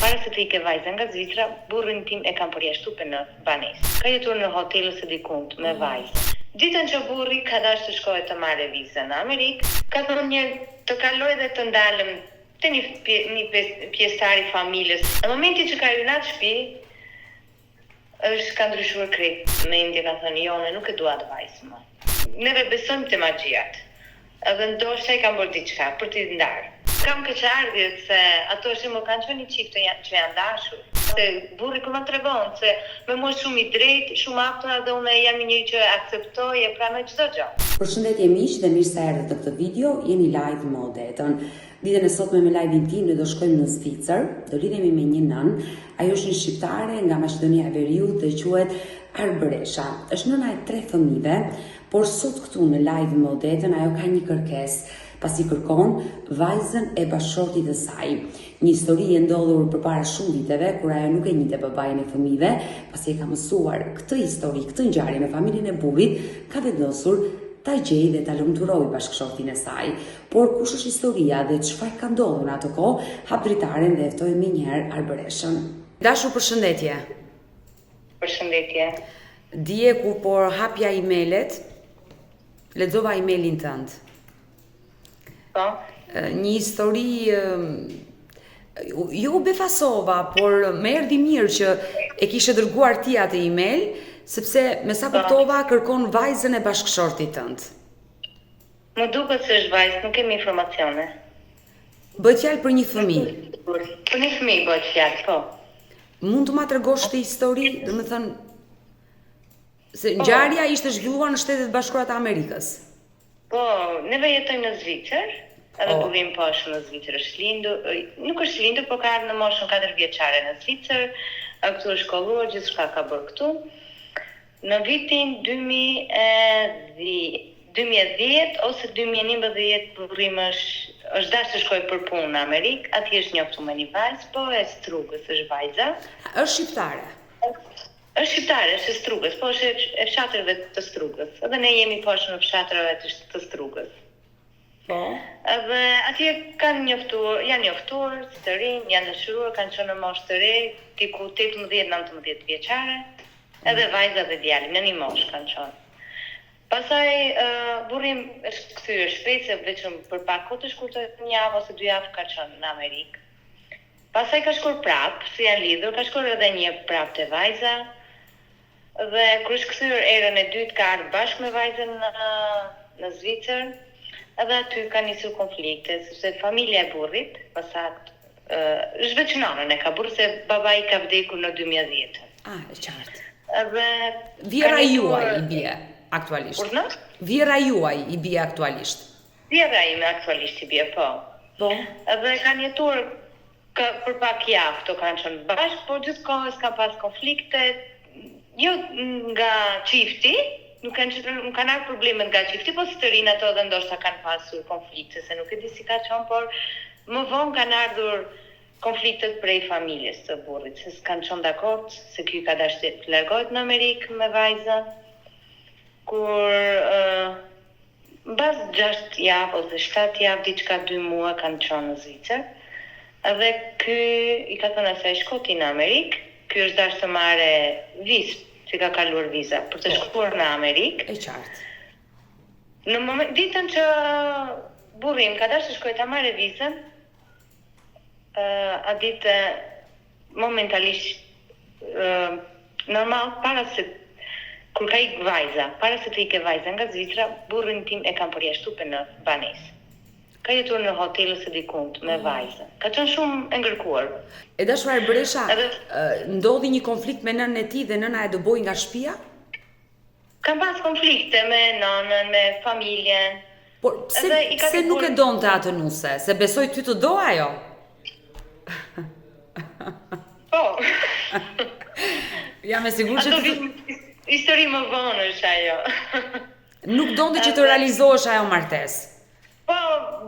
Para se të ike vajza nga Zvicra, burrin tim e kam përjashtuar në banesë. Ka jetuar në hotelin së dikund me vajzë. Ditën që burri ka dashur të shkojë të marrë vizën në Amerikë, ka thënë një të kaloj dhe të ndalem te një pjesëtar i familjes. Në momentin që ka hyrë në atë shtëpi, ka ndryshuar krejt. Mendja ka thënë jo, ne nuk e dua të vajzën më. Neve besojmë te magjiat. Edhe ndoshta i kam bërë diçka për t'i ndarë. Kam keqardhjet se ato më kanë qenë një çift që janë dashur. Se burri kur më tregon se me mua shumë i drejtë, shumë aftë dhe unë jam një që akceptoj e pranoj çdo gjë. Përshëndetje miq dhe mirë se erdhët në këtë video. Jeni live me Odetën. Ditën e sotme me live-in tim ne do shkojmë në Zvicër, do lidhemi me një nën. Ajo është një shqiptare nga Maqedonia e Veriut dhe quhet Arbëresha. Është nëna e 3 fëmijëve, por sot këtu në live me Odetën ajo ka një kërkesë, pasi kërkon vajzën e bashkëshortit të saj. Një histori e ndodhur përpara shumë viteve, kur ajo nuk e njihte babain e fëmijëve, pasi e ka mësuar këtë histori, këtë ngjarje në familjen e burrit, ka vendosur ta gjej dhe ta lumturoj bashkëshortin e saj. Por kush është historia dhe çfarë ka ndodhur në atë kohë, hap dritaren dhe ftoj më një herë Arbëreshën. Dashur, përshëndetje. Përshëndetje. Dje kur por hapja email-et, lexova emailin tënd. Po. Një histori jo befasova, por më erdhi mirë që e kishe dërguar ti atë email, sepse me sa kuptova kërkon vajzën e bashkëshortit tënd. Më duket se është vajzë, nuk kemi informacione. Bëhet fjalë për një fëmijë. Për një fëmijë bëhet fjalë, po. Mund të ma tregosh këtë histori, domethënë se ngjarja ishte zhvilluar në Shtetet Bashkuara të Amerikës. Po, neve jetojmë në Zvicër, edhe burrim po është në Zvicër, është lindur, nuk është lindur, por ka ardhur në moshën 4 vjeçare në Zvicër, këtu është shkolluar, gjithçka ka bërë këtu. Në vitin 2010 ose 2011 burrim është dashur të shkojë për punë në Amerikë, atje është njoftuar me një vajzë, po e Strugës është vajza. Është shqiptare. Është shqiptare, është e Strugës, po është e fshatrëve të Strugës. Edhe ne jemi poshtë në fshatrave të Strugës. Po. Edhe atje janë njoftuar të rinj, janë dashuruar, kanë qenë në moshë të re, diku 18-19 vjeçare. Edhe vajza dhe djali në një moshë kanë qenë. Pastaj burrim është kthyer shpejt, se vetëm për pak kohë të shkurtër, një javë ose 2 javë ka qenë në Amerikë. Pastaj ka shkuar prapë, si janë lidhur, ka shkuar edhe një prapë te vajza. Dhe kur është kthyer erën e dytë ka ardhur bashkë me vajzën në Zvicër, edhe aty ka nisur konflikte, sepse familja e burrit, pasakt është veç nënën e ka burr, se babai ka vdekur në 2010. Ah, e qartë. Edhe vjera juaj i bie aktualisht. Urdhë? Vjera juaj i bie aktualisht. Vjera ime aktualisht i bie, po. Po. Edhe kanë jetuar për pak javë, to kanë qenë bashkë, por gjithkohës ka pas konflikte. Jo nga çifti, nuk kanë ardhur problemet nga çifti, po së të rinë ato dhe ndoshta kanë pasur konflikte, se nuk e di si ka qenë, por më vonë kanë ardhur konfliktet prej familjes së burrit, se s'kanë qenë dakord, se ky ka dashur të largohet në Amerikë me vajzën, kur mbas 6 javë ose 7 javë, diçka 2 muaj kanë qenë në Zvicër, edhe ky i ka thënë se shkoti në Amerikë. Ky është dashur të marrë vizë, që ka kaluar viza për të shkuar në Amerikë. E qartë. Në ditën që burri ka dashur të shkojë ta marrë vizën, a ditë momentalisht normal kur ka ikë vajza, para se të ikë vajza nga Zvicra, burrin tim e kam përjashtuar në banesë. Ka jetuar në hotelin së dikund me vajzën. Ka qenë shumë e ngërkuar. E dashur Arbëresha, ndodhi një konflikt me nënën e tij dhe nëna e dëboi nga shtëpia? Kam pas konflikte me nënën, me familjen. Por pse nuk e donte atë nuse? Se besoj ty të do ajo? Po. Jam e sigurt që histori më vonë është ajo. Nuk donte që të realizohesh ajo martesë. Po,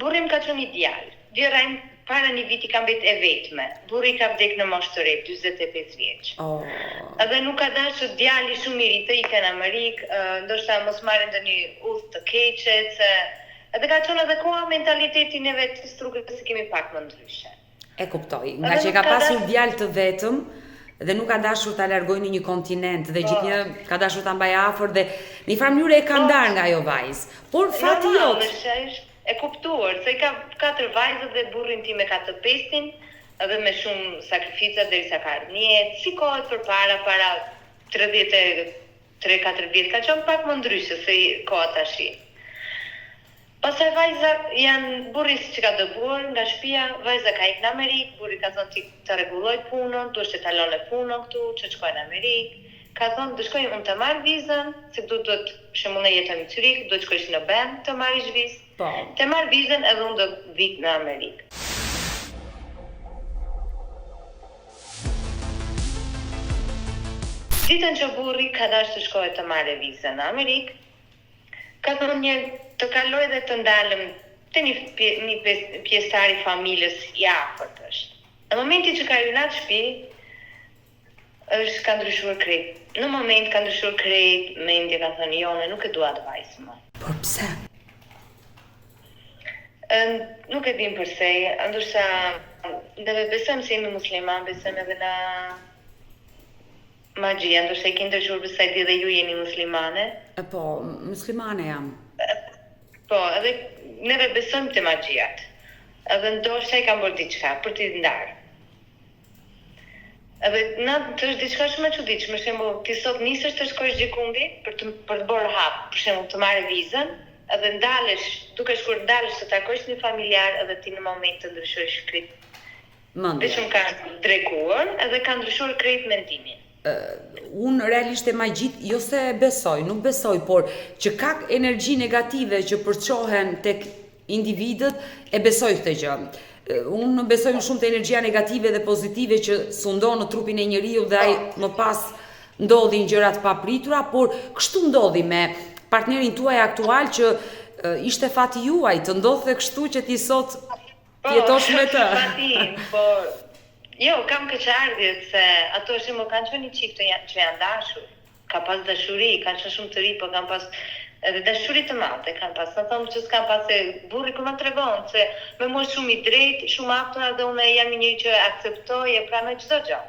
burrim ka qenë një djalë. Vjera im para një viti ka mbet e vetme. Burri ka vdekur në moshë të re, 45 vjeç. Edhe nuk ka dashur djali shumë i ri të ikën në Amerikë, ndoshta mos marrë ndonjë udhë të keqe, edhe ka qenë edhe koha mentalitetin e vet të Strugës se kemi pak më ndryshe. E kuptoj, nga që ka pasur djalë të vetëm dhe nuk ka dashur ta largojë në një kontinent dhe gjithnjë ka dashur ta mbajë afër dhe në një farë mënyrë e ka ndarë nga ajo vajzë. Por fati jot. E kuptuar, se ka 4 vajzë dhe burrin tim e ka të 5-in, edhe me shumë sakrifica derisa ka ardhur në jetë. Si kohët përpara, para 33-4 vjet ka qenë pak më ndryshe se koha tash. Pastaj vajza burri që ka dëbuar nga shtëpia, vajza ka ikë në Amerikë, burri ka thënë ti të rregulloj punën, duhet të talone punën këtu, që shkoj në Amerikë. Ka thënë do shkoj unë të marr vizën, se duhet shembull ne jetoj në Zurich, do të shkosh në Ben të marrësh vizë. Po. Të marr vizën edhe unë do vi në Amerikë. Ditën që burri ka dashur të shkojë të marrë vizën në Amerikë, ka thënë të kaloj dhe të ndalëm të një pjesëtar i familjes i afërt është. Në momentin që ka hyrë në atë shtëpi, ka ndryshuar krejt. Në moment ka ndryshuar krejt, mendja ka thënë jo, ne nuk e dua të vajzën më. Por pse? Nuk e dim përse, ndërsa neve besojmë se jemi musliman, besojmë edhe në magjia, ndërsa i keni ndryshuar besoj ti dhe ju jeni muslimane. Po, muslimane jam. Po, edhe neve besojmë të magjijat. Edhe ndoshta i kam bërë diçka për t'i ndarë. Edhe na të është diçka shumë e çuditshme, për shembull, ti sot nisesh të shkosh gjikundi për të bërë hap, për shembull, të marrë vizën, edhe ndalesh, duke shkuar ndalesh të takosh një familjar edhe ti në moment të ndryshosh krejt. Mendje. Vetëm ka drekuar edhe ka ndryshuar krejt mendimin. Unë realisht e magjit jo se besoj, nuk besoj, por që ka energji negative që përçohen tek individët, e besoj këtë gjë. Unë besoj më shumë të energjia negative dhe pozitive që sundon në trupin e njeriu dhe ai më pas ndodhin gjërat papritura, por kështu ndodhi me partnerin tuaj aktual që ishte fati juaj, të ndodhte kështu që ti sot jetosh me të. Por jo, kam keqardhjet se ato shumë kanë qenë një çift që janë dashur. Ka pas dashuri, kanë qenë shumë të ri, por kanë pas edhe dashuri të madhe, kanë pas. Sa thonë që s'kan pas se burri kur më tregon se me mua shumë i drejtë, shumë afër dhe unë jam një njeri që akceptoj e pranoj çdo gjë.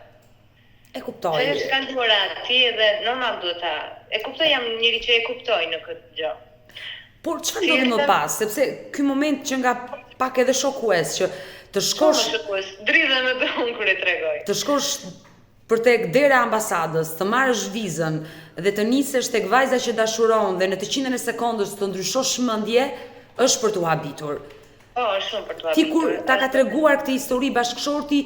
E kuptoj. Se është kaluar atje dhe normal duhet ta. E kuptoj, jam një njeri që e kuptoj në këtë gjë. Por çfarë ndodhi më pas, sepse ky moment që nga pak edhe shokues që të shkosh dridhe me unë kur e tregoj. Të shkosh për tek dera ambasadës, të marrësh vizën dhe të nisesh tek vajza që dashuron dhe në të qindën e sekondës të ndryshosh mendje, është për t'u habitur. Po, është shumë për t'u habitur. Ti kur ta ka treguar këtë histori bashkëshorti,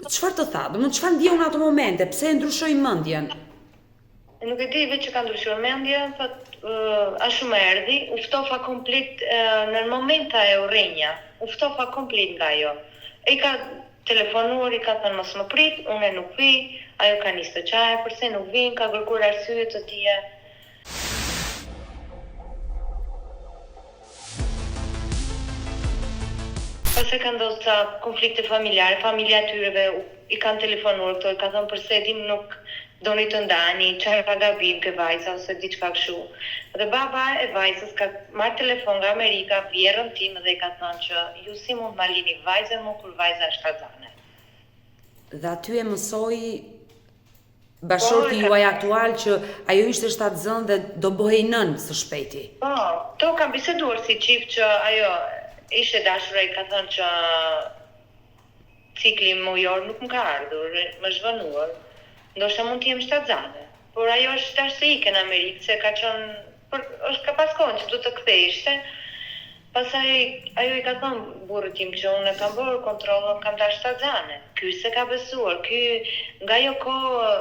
çfarë të tha? Domethënë çfarë ndjeu në ato momente? Pse e ndryshoi mendjen? Nuk e di vetë që ka ndryshuar mendjen, ashtu më erdhi, u ftofa komplet në momenta e urrënia. U ftofa komplet nga ajo. I ka telefonuar, i ka thënë mos më prit, unë nuk vi, ajo ka nisë të qaje, përse nuk vin, ka kërkuar arsye të tija. Pase ka ndodhur ca konflikte familjare, familja e tyreve i kanë telefonuar këto, i ka thënë përse din nuk doni të ndani, çfarë ka gabim ke vajza ose diçka kështu. Dhe baba e vajzës ka marrë telefon nga Amerika, vjerrën tim dhe i ka thënë që ju si mund ma lini vajzën mu kur vajza është shtatzane. Dhe aty e mësoi bashorti juaj aktual që ajo ishte shtatzën dhe do bëhej nën së shpejti. Po, to kam biseduar si çift që ajo ishte dashur, i ka thënë që cikli mujor nuk më ka ardhur, më zhvënuar. Ndoshta mund të jem shtatzane, por ajo është tash se ikën në Amerikë, se ka qenë, është ka pas kohën që du të ktheheshte. Pastaj ajo i ka thënë burrit tim që unë kam bërë kontrollën, kam tash shtatzane. Ky se ka besuar, ky nga ajo kohë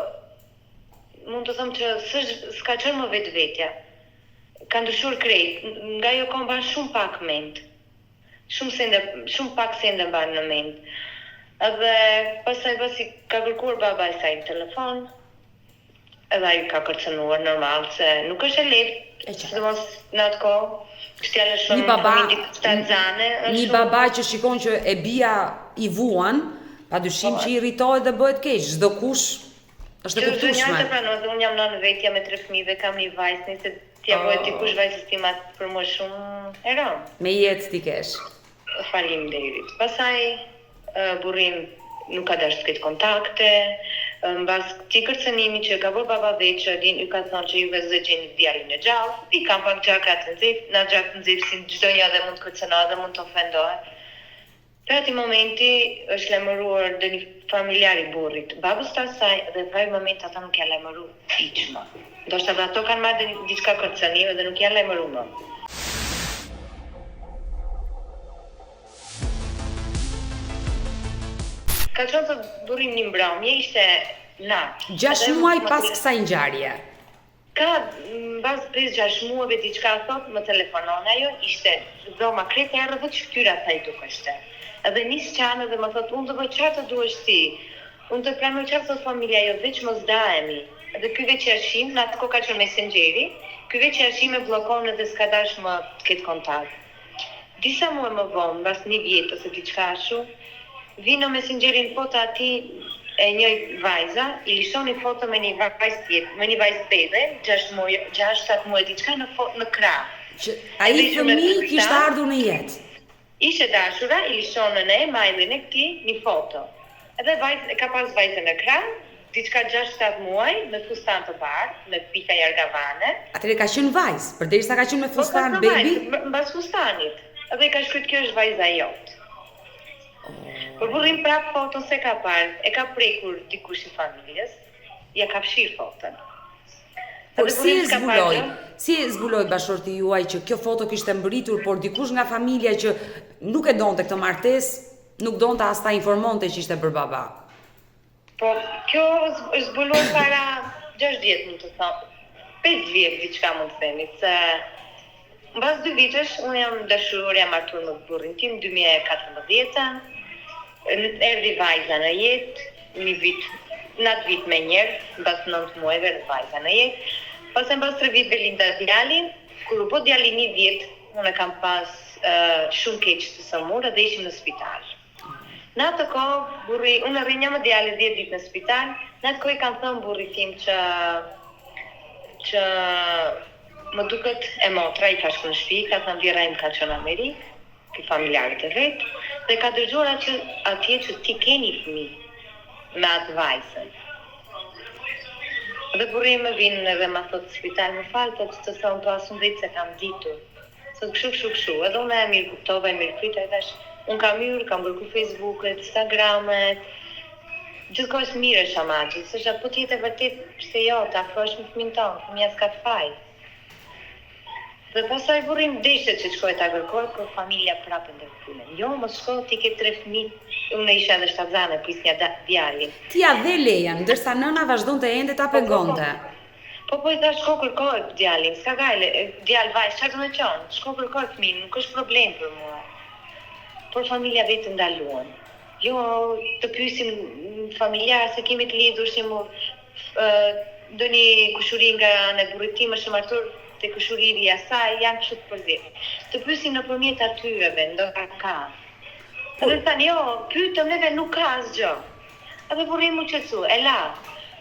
mund të them që s'ka qenë më vetvetja. Ka ndryshuar krejt, nga ajo kohë mban shumë pak mend. Shumë pak sende mban në mend. Edhe pastaj pasi ka kërkuar baba e saj në telefon, edhe ai ka kërcënuar normal se nuk është e lehtë, sidomos në atë kohë. Kështjala shumë shtatzane. Një baba që shikon që e bia i vuan, padyshim që i irritohet dhe bëhet keq. Çdo kush është e kuptueshme. Unë jam nënë vetja me 3 fëmijë, kam një vajzë, nëse t'ja bëhet dikush vajzës tim atë për mua shumë e rëndë. Me jetë ti kesh. Faleminderit. Pastaj burrim nuk ka dashur të ketë kontakte, mbas këtij kërcënimi që ka bërë baba veç, din ju ka thënë që juve zë gjeni djalin e gjallë, i kam pak gjaka të nxehtë, na gjak të nxehtë si çdo një dhe mund të kërcënohet dhe mund të ofendohet. Për ati momenti është lajmëruar dhe një familjar i burrit, babës të asaj, dhe në ai moment ata nuk janë lajmëru hiç më. Ndoshta dhe ato kanë marrë diçka kërcënime dhe nuk janë lajmëru më. Ka qenë të burrim një mbrëmje, ishte natë. 6 muaj pas kësaj ngjarje. Ka mbas 5-6 muajve diçka thot, më telefonon ajo, ishte dhoma krete erë dhe shtyra thaj dukeshte. Edhe nis qanë dhe më thot, unë të bëj çfarë të duhesh ti. Unë të pranoj çfarë thot familja jo, veç mos dahemi. Edhe ky veç arshim, në atë kohë ka qenë Messengeri, ky veç arshim e bllokon edhe s'ka dash më të ketë kontakt. Disa muaj më vonë, mbas një vjet ose diçka ashtu, vi në Messengerin foto ati e një vajza, i lishoni foto me një vajzë tjetër, me një vajzë bebe, 6-7 muaj diçka në krah. Që ai fëmijë kishte ardhur në jetë. Ishte dashura, i lishon në mailin e këtij një foto. Edhe vajzë ka pas vajzën në krah, diçka 6-7 muaj me fustan të bardhë, me pika jargavane. Atëre ka qenë vajzë, përderisa ka qenë me fustan baby. Mbas fustanit. Edhe ka shkruar kjo është vajza jote. Por burrim prap foton se ka parë, e ka prekur dikush i familjes, ja ka fshir foton. Por si e zbuloi bashorti juaj që kjo foto kishte mbërritur, por dikush nga familja që nuk e donte këtë martesë, nuk donte as ta informonte që ishte për baba. Po kjo është zbuluar para 6 vjet, mund të them. 5 vjet diçka mund të themi, se mbas 2 vitesh unë jam dashur, jam martuar me burrin tim 2014. Erdhi vajza në jetë, një vit, në atë vit me njerë, mbas 9 muajve vajza në jetë. Pas e mbas 3 vitve linda djalin, kur u bë djali 1 vjet, unë kam pas shumë keq të sëmurë dhe ishim në spital. Në atë kohë, burri, unë rrinja me djalin 10 ditë në spital, në atë kohë i kam thënë burrit tim që më duket e motra, i ka shku në shtëpi, ka thënë vjera im ka qenë në Amerikë, ki familjarët e vetë, dhe ka dërgjuar atje që ti keni fëmijë me atë vajzën. Dhe burri më vinë edhe ma thotë spital, më falë, po të thonë të asun dhejtë se kam ditur. Thotë këshu, edhe unë e mirë kuptova, e mirë krita, e thash, unë kam mirë, kam bërku Facebooket, Instagramet, gjithkohës mirë është amagji, së shë po tjetë e vërtet, pse jo, të afrosh me fëmin tonë, fëmija s'ka të faj. Dhe pasaj burrim deshe që shkoj të agërkoj, për familja prapë ndërpylen. Jo, më shko, ti ke 3 fëmijë, unë isha edhe shtatzane, prisnja djalin. Ti ja dhe lejen, ndërsa nëna vazhdon të ende ta pengonte. Po i tha shko kërkoj djalin, s'ka gajle, djal vajzë, çfarë do të qonë? Shko kërkoj fëmin, nuk është problem për mua. Por familja vetë ndaluan. Jo, të pyesim familjar se kemi të lidhur si mu doni kushuri nga në burrit tim është martur të kushuriri i asaj, janë kështu të përzirë. Të pyesim nëpërmjet atyre, ndoshta ka. Edhe thani, jo, pyetëm neve nuk ka asgjë. Edhe burri mu qetësu, e la.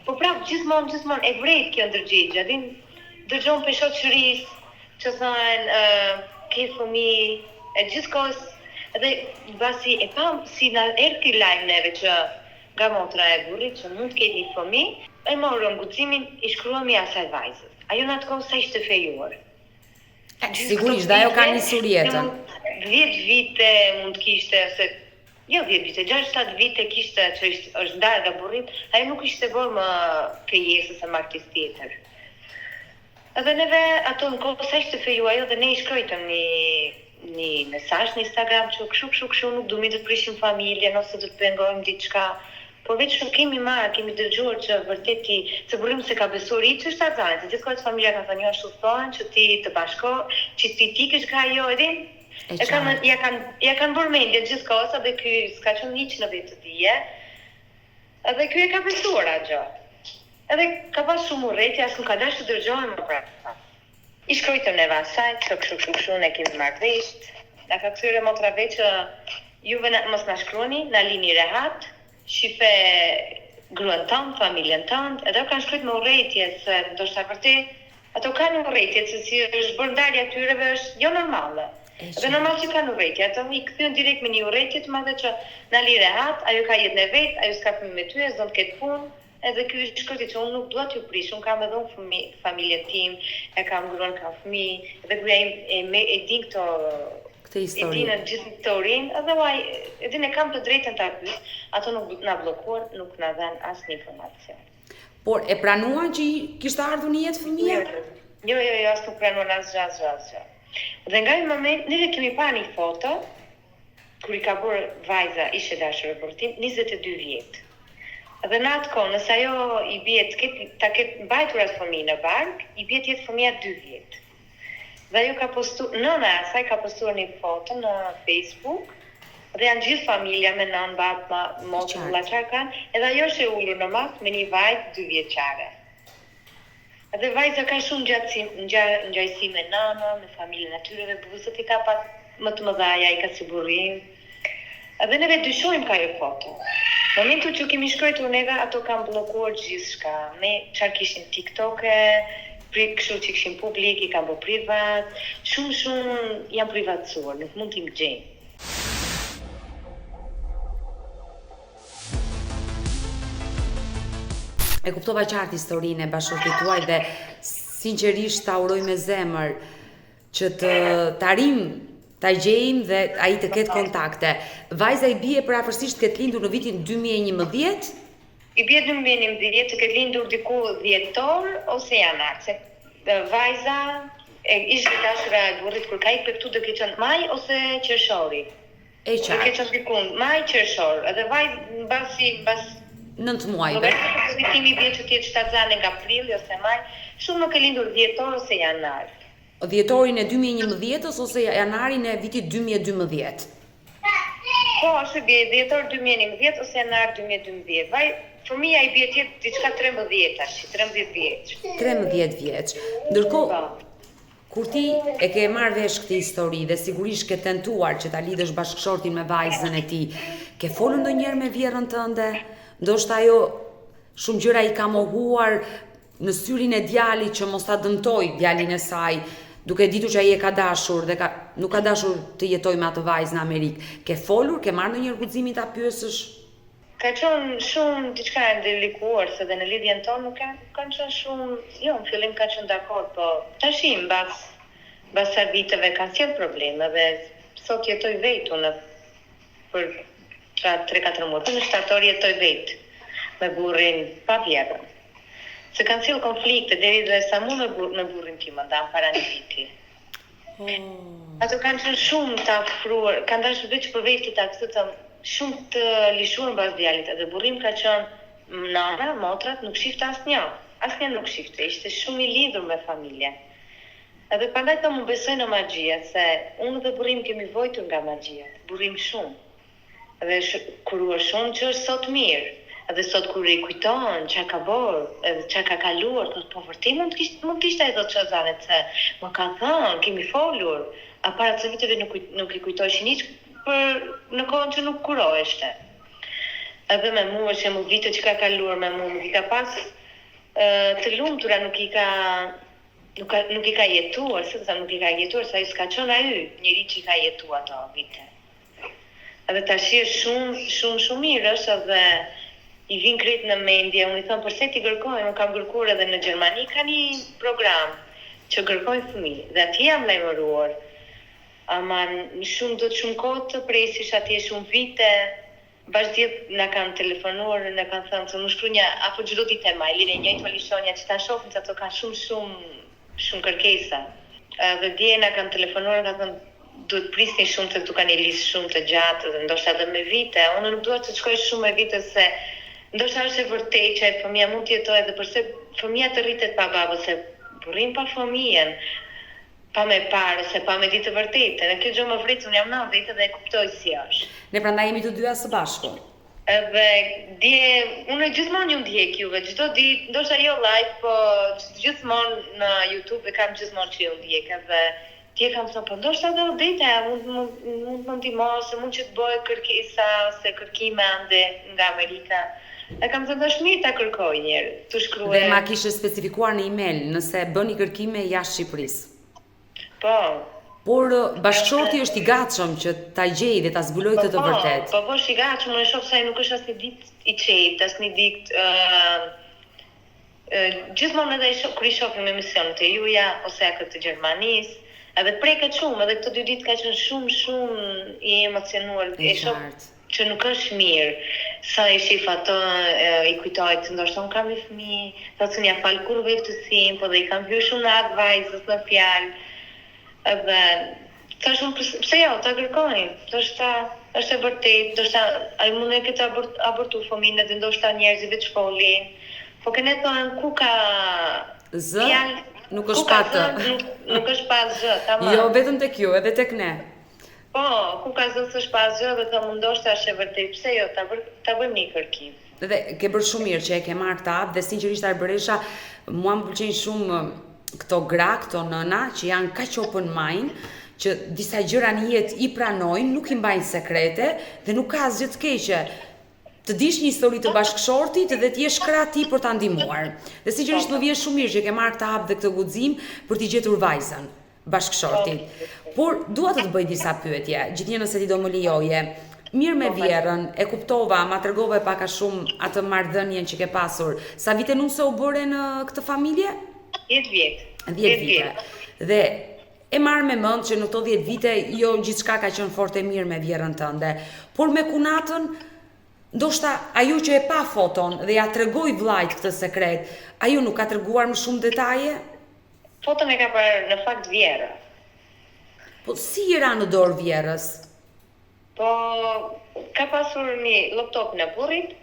Po prap gjithmonë e vret kjo ndërgjegje, din dëgjon për shoqërisë që thonë ke fëmijë, e gjithkohës edhe basi e pam si na erti lajm neve që nga motra e burrit që mund të ketë një fëmijë, e morëm guximin, i shkruami asaj vajzës. Ajo në atë kohë sa ishte fejuar. Sigurisht, ajo ka nisur jetën. 10 vite mund kishte, ose jo 10 vite, 6-7 vite kishte që është ndarë nga burrit, ajo nuk ishte bërë më fejesës e martis tjetër. Edhe neve ato në kohë sa ishte fejuar ajo dhe ne i shkrojtëm një mesazh në Instagram që kështu nuk duhet të prishim familjen ose të pengojmë diçka. Por veç nuk kemi dëgjuar që vërteti, se burrim se ka besuar i që është arzane, se gjithkohët familja ka thënë jo ashtu thonë, që ti të bashko, që ti tikësh ka jo edhin. Ja kanë bërë mendje gjithkohës, edhe ky s'ka qenë hiç në vetë të tije, edhe ky e ka besuar ajo. Edhe ka pas shumë urrëti, as nuk ka dashur të dëgjojmë më prapë. I shkrojtëm neve asaj, kështu ne kemi marrë vesh, na ka kthyer motrave që juve mos na shkruani, na lini rehat. Shife gruan tonë, familjen tonë, edhe kanë shkruajtur me urrëtie se ndoshta vërtet ato kanë urrëtie se si është bërë ndarja e tyreve është jo normale. Dhe normal që kanë urrëtie, ato i kthyen direkt me një urrëtie të madhe që na li rehat, ajo ka jetën e vet, ajo s'ka fëmijë me ty, s'do të ketë punë. Edhe ky është shkërti që unë nuk dua t'ju prish, unë kam edhe unë familjen tim, e kam gruan, kam fëmijë, edhe gruaja e din këtë histori. E din gjithë historinë, edhe uaj, e din e kam të drejtën ta pyes, ato nuk na bllokuan, nuk na dhan asnjë informacion. Por e pranuan që kishte ardhur në jetë fëmia? Jo, as nuk pranuan asgjë. Dhe nga një moment, neve kemi pa një foto, kur i ka bërë vajza ishte dashur raportim, 22 vjet. Dhe në atë kohë, nëse ajo i bie ta ketë mbajtur atë fëmijë në bark, i bie të jetë fëmia 2 vjet. Dhe ajo ka postuar, nëna e saj ka postuar një foto në Facebook, dhe janë gjithë familja me nën, bab, motrë, vëlla kanë, edhe ajo është e ulur në mas me një vajzë 2 vjeçare. Dhe vajza ka shumë ngjajsi me nana, me familjen e tyre, dhe buzët i ka pak më të mëdhaja, i ka si burrim. Edhe neve dyshojmë ka ajo foto. Në momentin që kemi shkruar neve, ato kanë bllokuar gjithçka. Ne çfarë kishin TikTok-e, kështu që kishin publik, i kanë bërë privat, shumë janë privatësuar, nuk mund t'i gjejnë. E kuptova qartë historinë e bashkëshortit tuaj dhe sinqerisht ta uroj me zemër që të arrim ta gjejmë dhe ai të ketë kontakte. Vajza i bie parafërsisht të ketë lindur në vitin 2011? I bie 2011 të ketë lindur diku dhjetor ose janar, se vajza ishte dashura e burrit kur ka ikë këtu do të qenë maj ose qershori. E qartë. Do të qenë diku maj qershor, edhe vajza mbas 9 muajve. Vizitimi bie që tjetë shtatzane nga prilli ose maj, shumë nuk e lindur dhjetor ose janar. Dhjetorin e 2011 ose janarin e vitit 2012? Po, është bie dhjetor 2011 ose janar 2012. Fëmia i bie tjetë diçka 13 tash, 13 vjeç. 13 vjeç. Ndërkohë, kur ti e ke marrë vesh këtë histori dhe sigurisht ke tentuar që ta lidhësh bashkëshortin me vajzën e tij, ke folur ndonjëherë me vjerrën tënde? Ndoshta ajo shumë gjëra i ka mohuar në syrin e djalit që mos ta dëmtoj djalin e saj, duke ditur që ai e ka dashur dhe nuk ka dashur të jetojë me atë vajzë në Amerikë. Ke folur, ke marrë ndonjëherë guximin ta pyesësh? Ka qenë shumë diçka e ndërlikuar, se dhe në lidhjen tonë nuk kanë qenë shumë, jo, në fillim ka qenë dakord, po tash mbas sa viteve kanë sjell probleme dhe sot jetoj vetë unë për 3-4 muaj. Në shtator jetoj vetë me burrin pa vjerën. Se kanë sjell konflikte deri dhe sa mu me burrin tim ndam para një viti. Ato kanë qenë shumë të afruar, kanë dashur veç për vetë ta këtë shumë të lishuar mbas djalit, edhe burrim ka qenë nana, motrat nuk shifte asnjë nuk shifte, ishte shumë i lidhur me familje. Edhe prandaj të më besoj në magjia, se unë dhe burrim kemi vojtur nga magjia, burrim shumë. Edhe kurua shumë që është sot mirë, edhe sot kur i kujton çka ka bërë, edhe çka ka kaluar, po vërtet mund kishte ai thotë çazaret se më ka thënë, kemi folur, a para të viteve nuk i kujtoheshin hiç për në kohën që nuk kuroheshte. Edhe me mua që më vite që ka kaluar me mua, nuk i ka pas të lumtura, nuk i ka jetuar, se sa nuk i ka jetuar, sa i s'ka qenë ai, njëri që i ka jetuar ato vite. Edhe tash është shumë mirë është edhe i vin krejt në mendje, unë i thëmë përse ti kërkojnë, unë kam kërkuar edhe në Gjermani, ka një program që kërkojnë fëmijë, dhe atje jam lajmëruar. Ama do të shumë kohë të presish atje shumë vite, bashkëdjet na kanë telefonuar, na kanë thënë se më shkruajnë apo çdo ditë e mailin e njëjtë lisonja që ta shohin se ato kanë shumë kërkesa. Dhe dje na kanë telefonuar, kanë thënë duhet prisni shumë se këtu ka një listë shumë të gjatë dhe ndoshta edhe me vite. Unë nuk dua të shkoj shumë me vite se ndoshta është e vërtetë që fëmia mund të jetojë edhe përse fëmia të rritet pa babë, se burrin pa fëmijën, pa me parë, se pa me ditë të vërtetë. Në kjo gjë më vrit, unë jam 90 dhe e kuptoj si është. Ne prandaj jemi të dyja së bashku. Edhe unë gjithmonë ju ndjek juve, çdo ditë, ndoshta jo live, po gjithmonë në YouTube e kam gjithmonë që ju ndjek, edhe ti kam thënë, po ndoshta edhe udhëta mund të ndihmos, mund që të bëj kërkesa ose kërkime ande nga Amerika. E kam thënë është mirë ta kërkoj një herë, të shkruaj. Dhe ma kishe specifikuar në email nëse bëni kërkime jashtë Shqipërisë. Po. Por bashkëshorti është i gatshëm që ta gjejë dhe ta zbulojë të vërtet. Po, është i gatshëm, unë e shoh se ai nuk është as një ditë i qetë, as një ditë gjithmonë edhe kur i shohim me emisionet e juaja ose ato të Gjermanisë, edhe preket shumë, edhe këto 2 ditë ka qenë shumë i emocionuar, e shoh që nuk është mirë. Sa i shif ato, i kujtohet, ndoshta unë kam një fëmijë, thotë se ja fal kur veftësim, po dhe i kam hyrë shumë në atë vajzës në fjalë. Edhe thash unë pse jo, ta kërkojnë, ndoshta është e vërtetë, ndoshta ai mund e këtë abortu fëmijën edhe ndoshta njerëzit që folin. Po këne thonë ku ka zë, nuk është pa të. Nuk është pa zë, tamam. Jo, vetëm tek ju, edhe tek ne. Po, ku ka zë s'është pa zë dhe të mundoshta është e vërtetë, pse jo, ta bëjmë një kërkim. Dhe ke bërë shumë mirë që e ke marrë këtë hap dhe sinqerisht Arberesha, mua më pëlqejnë shumë këto gra, këto nëna që janë kaq open mind, që disa gjëra në jetë i pranojnë, nuk i mbajnë sekrete dhe nuk ka asgjë të keqe. Të dish një histori të bashkëshortit dhe të jesh krah ti për ta ndihmuar. Dhe sinqerisht më vjen shumë mirë që ke marrë këtë hap dhe këtë guxim për t'i gjetur vajzën bashkëshortit. Por dua të bëj disa pyetje, gjithnjë nëse ti do më lejoje. Mirë me vjerën, e kuptova, ma tregove pak a shumë atë marrëdhënien që ke pasur. Sa vite nuse u bëre në këtë familje? 10 vjet. 10 vite. Dhe e marr me mend që në këto 10 vite jo gjithçka ka qenë fort e mirë me vjerën tënde, por me kunatën ndoshta ajo që e pa foton dhe ja tregoi vllajt këtë sekret, ajo nuk ka treguar më shumë detaje? Foton e ka parë në fakt vjera. Po si i ra në dorë vjerës? Po ka pasur një laptop në burrit,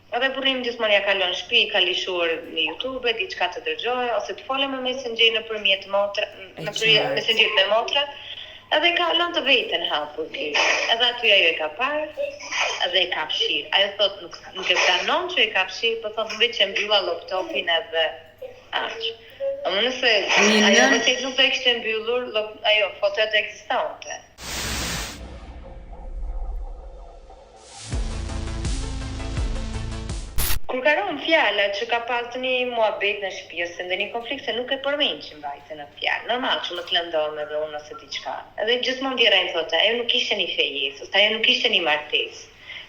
edhe burrim gjithmonë ja kalon në shtëpi, ka lishuar në YouTube, diçka të dëgjojë ose të folë me Messenger nëpërmjet Messenger me motrat. Edhe ka lënë të vetën hapur ti. Edhe aty ajo e ka parë, edhe e ka fshirë. Ajo thot nuk e pranon që e ka fshirë, po thot vetë që mbylla laptopin edhe aq. Ama nëse ajo vërtet nuk do e kishte mbyllur, ajo fotot ekzistonte. Kur karon fjala që ka pas një muhabet në shtëpi ose ndonjë konflikt se nuk e përmendshim vajtën në fjalë. Normal që më të lëndon edhe unë ose diçka. Edhe gjithmonë vjen thotë, ajo nuk ishte një fejesë, ose ajo nuk ishte një martesë.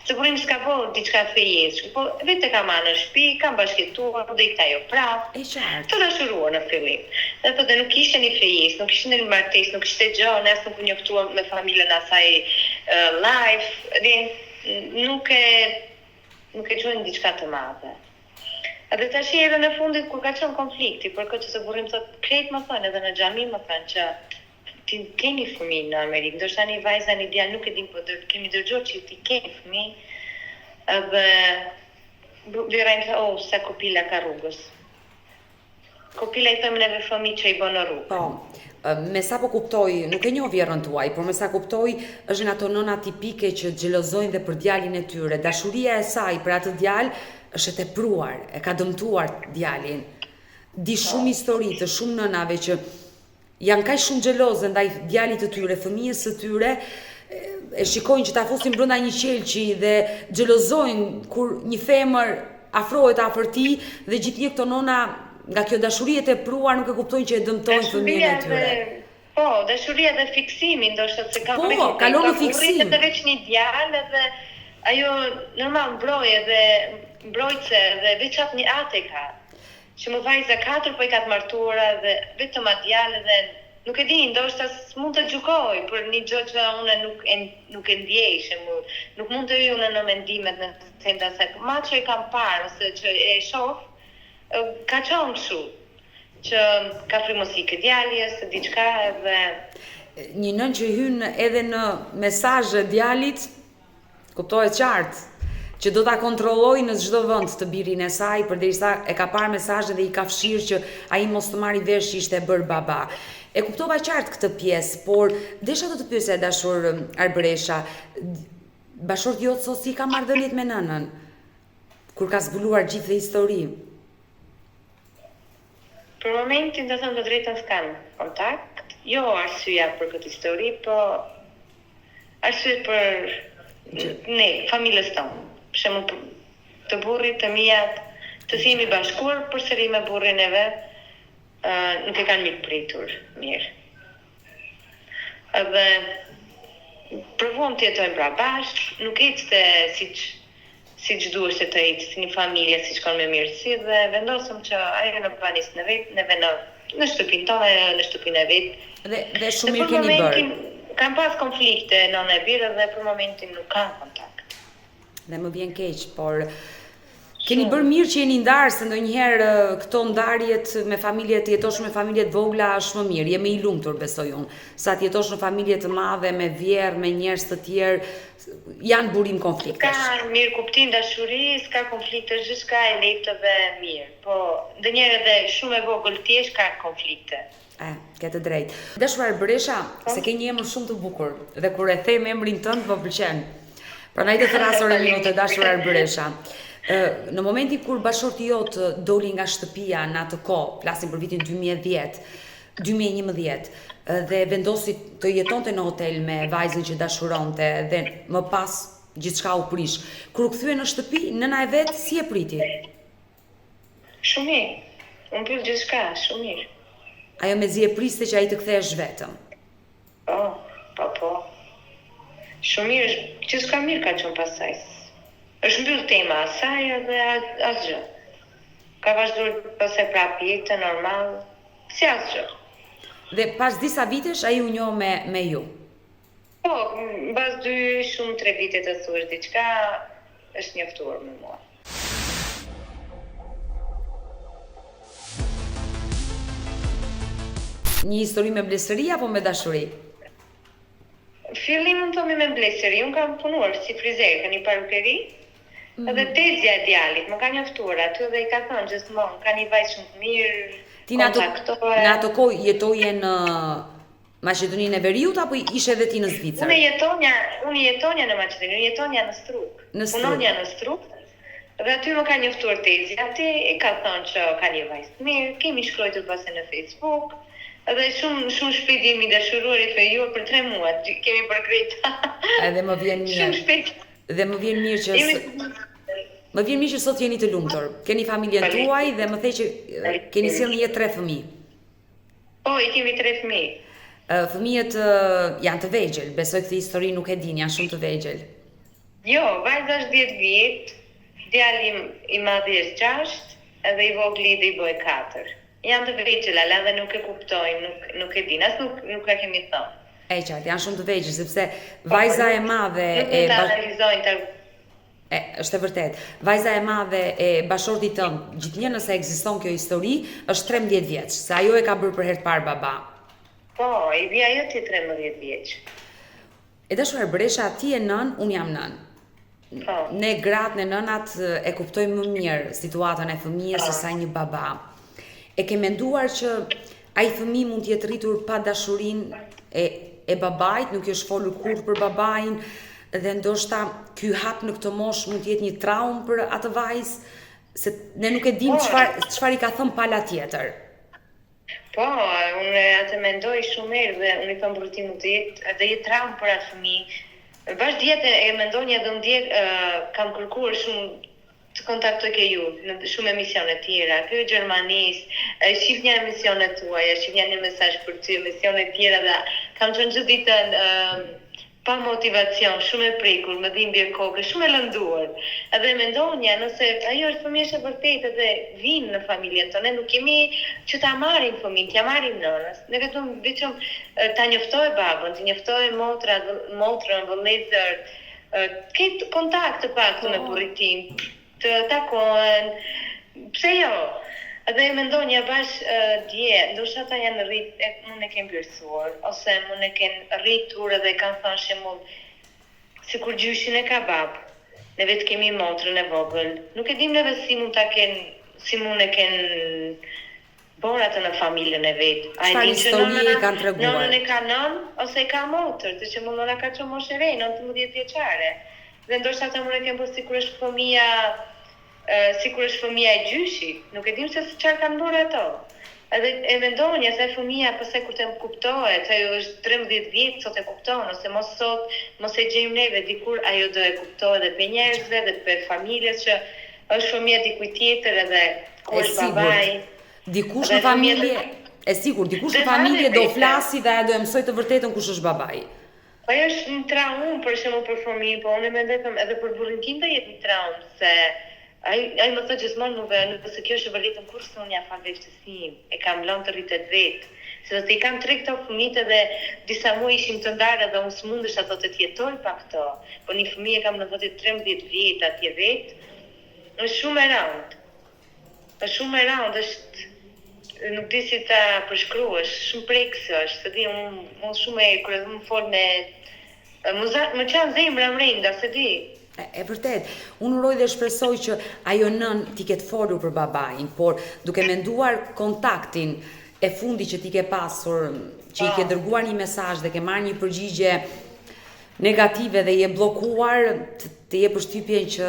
Sigurim s'ka po diçka fejesë, po vetë ka marrë në shtëpi, kanë bashkëtuar, dhe ikta ajo prapë. E qartë. Të dashuruar në fillim. Dhe thotë nuk ishte një fejesë, nuk ishte një martesë, nuk ishte gjë, as nuk u njoftuam me familjen asaj live, nuk e qojnë diçka të madhe. Edhe tash edhe në fundit kur ka qenë konflikti, për këtë që se burrim thot, krejt më thënë edhe në xhami më thënë që ti keni fëmijë në Amerikë, ndoshta një vajza një djalë nuk e dim, po kemi dëgjuar që ti keni fëmijë. Edhe vjen sa kopila ka rrugës. Kopila i thëmë neve fëmijë që i bën në rrugë. Po. Me sa po kuptoj, nuk e njoh vjerën tuaj, por me sa kuptoj, është nga ato nëna tipike që xhelozojnë dhe për djalin e tyre. Dashuria e saj për atë djalë është e tepruar, e ka dëmtuar djalin. Di shumë histori të shumë nënave që janë kaq shumë xheloze ndaj djalit të tyre, fëmijës së tyre, e shikojnë që ta fusin brenda një qelçi dhe xhelozojnë kur një femër afrohet afër tij dhe gjithnjë këto nëna nga kjo dashuri e tepruar nuk e kuptojnë që e dëmtojnë fëmijën e tyre. Po, dashuria dhe fiksimi, ndoshta se ka po, kalon në fiksim. Edhe veç një djalë edhe ajo normal mbrojtse dhe veç atë një atë ka. Që më vajza 4 po i ka të martuara dhe vetëm atë djalë dhe nuk e di, ndoshta mund të gjykoj për një gjë që unë nuk e ndjej, nuk mund të hyj unë në mendimet në sensa se ma që e kam parë ose që e shoh ka qenë kështu, që ka frimosi këtë djaljes, diçka edhe... Një nën që hyn edhe në mesazhe djalit, kuptohet qartë, që do ta kontrollojë në çdo vend të birin e saj, përderisa e ka parë mesazhin dhe i ka fshirë që ai mos të marrë vesh që ishte bër baba. E kuptova qartë këtë pjesë, por desha të pyesja dashur Arberesha, bashkëshorti jot sot si ka marrëdhëniet me nënën, kur ka zbuluar gjithë histori? Për momentin, do thëmë të drejtën s'kan kontakt, jo arsyeja për këtë histori, po arsye për ne, familjes tonë. Për shembull të burrit, të mijat, të si jemi bashkuar përsëri me burrin e vet, nuk e kanë mirë pritur mirë. Edhe provon të jetojmë pra bashkë, nuk ecte siç duhet të ecë si një familje, siç kanë me mirësi dhe vendosëm që ajo në panis në vetë, neve në shtëpinë tonë, në shtëpinë e vetë. Dhe shumë mirë keni bërë. Kam pas konflikte nëna e birë dhe për momentin nuk kanë kontakt. Dhe më vjen keq, por keni bërë mirë që jeni ndarë, se ndonjëherë këto ndarjet me familje, të jetosh me familje të vogla është më mirë, je më i lumtur besoj unë. Sa të jetosh në familje të madhe me vjerë, me njerëz të tjerë, janë burim konfliktesh. Ka mirë kuptim dashuri, s'ka konflikte, gjithçka e lehtë dhe mirë. Po ndonjëherë edhe shumë e vogël thjesht ka konflikte. Ke të drejtë. Dashura Berisha, se ke një emër shumë të bukur dhe kur e them emrin tënd më pëlqen. Prandaj të thrasur e minutë dashura Berisha. Në momentin kur bashorti jot doli nga shtëpia në atë kohë, flasim për vitin 2011, dhe vendosi të jetonte në hotel me vajzën që dashuronte dhe më pas gjithçka u prish. Kur u kthye në shtëpi, nëna e vet si e priti? Shumë mirë. Unë pyet gjithçka, shumë mirë. Ajo mezi e priste që ai të kthehesh vetëm. Po. Shumë mirë, gjithçka mirë ka qenë pasaj. Është mbyll tema asaj edhe asgjë. Ka vazhduar pasaj prapë jetë normal, si asgjë. Dhe pas disa vitesh ai u njoh me ju. Po, mbas 2-3 vite të thuash diçka, është njoftuar me mua. Një histori me blesëri apo me dashuri? Fillimin tomi me blesëri, unë kam punuar si frizer, ka një parukeri. Edhe tezja e djalit, më ka njoftuar aty dhe i ka thënë gjithmonë, ka një vajzë shumë të mirë, kontaktohet. Në ato kohë jetoje në Maqedoninë e Veriut apo ishe edhe ti në Zvicër? Unë jetonja në Maqedoni, unë jetonja në Struk. Punonja në Struk. Dhe aty më ka njoftuar tezja, aty i ka thënë që ka një vajzë të mirë, kemi shkruar pastaj në Facebook. Edhe shumë shpejt jemi dashuruar i fejuar për 3 muaj, kemi përkrejta. Edhe më vjen mirë. Shumë shpejt. Dhe më vjen mirë që sot jeni të lumtur. Keni familjen tuaj dhe më the që keni sjellë një 3 fëmijë. Po, i kemi 3 fëmijë. Fëmijët janë të vegjël, besoj këtë histori nuk e din, janë shumë të vegjël. Jo, vajza është 10 vjet, djali i madhi është 6, edhe i vogli dhe i bëj 4. Janë të vegjël, dhe nuk e kuptojnë, nuk e din, as nuk ka kemi thënë. E qartë, janë shumë të vegjël, sepse vajza e madhe është e vërtet. Vajza e madhe e bashortit tënd, gjithnjë nëse ekziston kjo histori, është 13 vjeç, se ajo e ka bërë për herë të parë baba. Po, i vi ajo ti 13 vjeç. E dashur Berisha, ti je nën, unë jam nën. Po. Ne gratë në nënat e kuptojmë më mirë situatën e fëmijës se sa një baba. E ke menduar që ai fëmijë mund të jetë rritur pa dashurinë e babait, nuk është folur kurrë për babain, dhe ndoshta ky hap në këtë moshë mund të jetë një traumë për atë vajzë, se ne nuk e dim çfarë i ka thënë pala tjetër. Po, unë atë mendoj shumë herë dhe unë i them për ti mund të jetë traumë për atë fëmijë. Bashkë djetë e mendonja dhe unë kam kërkuar shumë të kontaktoj ke ju në shumë emisione tjera, kjo Gjermanisë, shif një emisione tuaja, shif një mesazh për ty, emisione tjera dhe kam qenë gjithë ditën pa motivacion, shumë e prekur, më dhimbje kokë, shumë e lënduar. Edhe mendonja, nëse ajo është fëmijë e vërtetë dhe vinë në familjen tonë, ne nuk kemi që ta marrim fëmijën, t'ja marrim nënës. Ne vetëm ta njoftoj babën, të njoftoj motrën, vëllezër, këtë kontakt të paktën me burritin, të takohen, pse jo? Edhe e mendonja dje, ndoshta ata janë mund e kenë vlerësuar, ose mund e kenë rritur edhe kanë thënë shembull, sikur gjyshin e ka bab, ne vetë kemi motrën e vogël, nuk e dim neve si mund e kenë bërë atë në familjen e vetë. Çfarë histori kanë treguar? Nënën e ka nën, ose e ka motër, të që nëna ka qenë moshë e re, 19 vjeçare. Dhe ndoshta ata mund e kenë bërë sikur është fëmia e gjyshit, nuk e dim se çfarë kanë bërë ato. Edhe e mendonja se fëmia pastaj kur të kuptohet, ajo është 13 vjet sot e kupton, ose mos e gjejmë neve dikur ajo do e kuptohet edhe për njerëzve dhe për familjes që është fëmia dikujt tjetër edhe ku është babai. Dikush në familje E sigur, dikush në Dhe familje hane do vete. flasi dhe ajo do e mësoj të vërtetën kush është babai. Po ajo është një traumë për shembull për fëmijën, po unë mendoj them edhe për burrin tim do jetë një traumë se ai më thotë gjithmonë nëse kjo është e vërtetën kurse unë ja fal veçtësinë, e kam lënë të rritet vetë. Se do i kam 3 këto fëmijë dhe disa muaj ishim të ndarë dhe unë s'mundesh ato të jetoj pa këto. Po një fëmijë kam në thotë 13 vjet atje vetë. Është shumë e rëndë. Është shumë e rëndë, është nuk di si ta përshkruash, shumë prekse është, se di unë shumë e kur më fol me më qanë zemra mrenda, se di. E vërtet, unë uroj dhe shpresoj që ajo nën ti ketë folur për babain, por duke menduar kontaktin e fundi që ti ke pasur, që i ke dërguar një mesazh dhe ke marrë një përgjigje negative dhe i e bllokuar, të jep përshtypjen që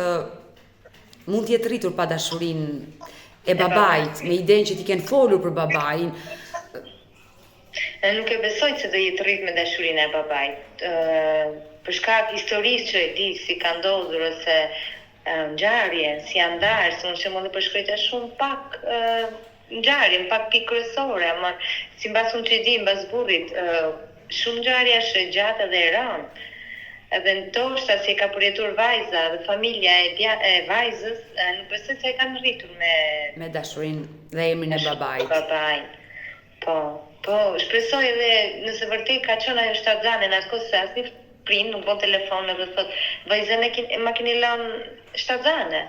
mund të jetë rritur pa dashurinë e babait, me idenë që ti ken folur për babain. Nuk e besoj se do jetë rrit me dashurinë e babait. Për shkak historisë që e di si ka ndodhur ose ngjarje, si janë ndarë, se unë shembull për shkruajtja shumë pak ngjarje, pak pikë kryesore, ama si mbas unë që e di, mbas burrit, shumë ngjarje është e gjatë dhe e rëndë. Edhe ndoshta si e ka përjetuar vajza dhe familja e vajzës, nuk besoj se e kanë rritur me dashurinë dhe emrin e babait. Po, shpresoj edhe nëse vërtet ka qenë ajo shtatzane në atë kohë se asnjë prind nuk bën telefon dhe thotë vajzën ma keni lënë shtatzane.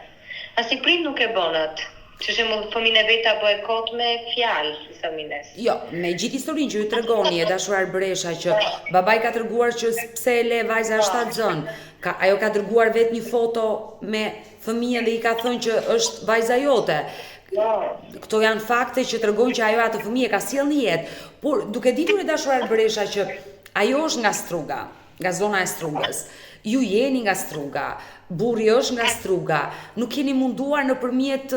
Asnjë prind nuk e bën atë. Që shembull fëmijën e vet apo e kot me fjalë, si familjes. Jo, me gjithë historinë që ju tregoni e dashur Arbresha që babai ka treguar që pse e le vajza është shtatzën, ajo ka dërguar vetë një foto me fëmijën dhe i ka thënë që është vajza jote. Këto janë fakte që tregojnë që ajo atë fëmijë ka sjellë në jetë, por duke ditur e dashur Arbresha që ajo është nga Struga, nga zona e Strugës. Ju jeni nga Struga, burri është nga Struga, nuk keni munduar nëpërmjet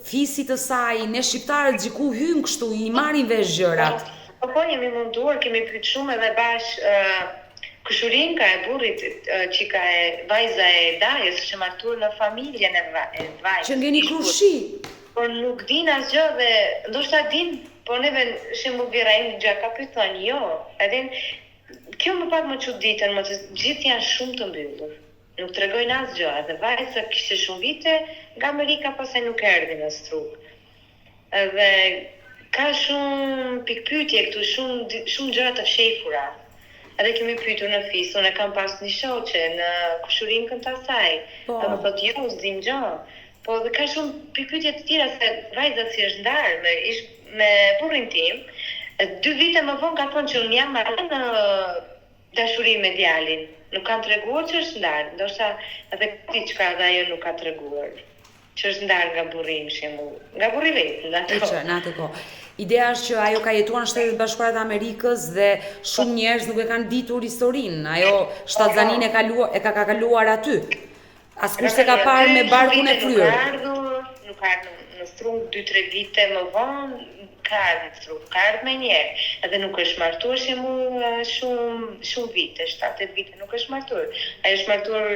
fisit të saj, ne shqiptarët xhiku hym kështu, i marrin vesh gjërat. Po jemi munduar, kemi pyet shumë edhe bash Kushurinka e burrit, çika e vajza e Dajës, është martuar në familjen e vajzës. Që ngeni krushi. Por nuk din asgjë dhe ndoshta din, por neve shembull Viraim Gjaka pyetën jo. Edhe kjo më pak më çuditën, më të gjithë janë shumë të mbyllur. Nuk tregojnë asgjë, edhe vajza kishte shumë vite nga Amerika, pastaj nuk erdhi në Strugë. Edhe ka shumë pikpyetje këtu, shumë gjëra të fshehura. Edhe kemi pyetur në fis, unë kam pas një shoqe në Kushurinkën të asaj. Edhe më thotë jo, s'dim gjë. Po dhe ka shumë pikpyetje të tjera se vajza si është ndarë me burrin tim. 2 vite më vonë ka thonë që unë jam marrë në dashuri me djalin. Nuk kanë treguar që është ndarë, ndoshta edhe diçka dhe ajo nuk ka treguar. Që është ndarë nga burri në shembull, nga burri vetë, në atë kohë. Ideja është që ajo ka jetuar në Shtetet Bashkuara të Amerikës dhe shumë njerëz nuk e kanë ditur historinë. Ajo shtatzanin e ka kaluar aty. Askush se ka parë me barkun e fryrë. Nuk ka ardhur në Strugë 2-3 vite më vonë, ka ardhur me njerë. Edhe nuk është martuar shumë vite, 7-8 vite nuk është martuar. Ajo është martuar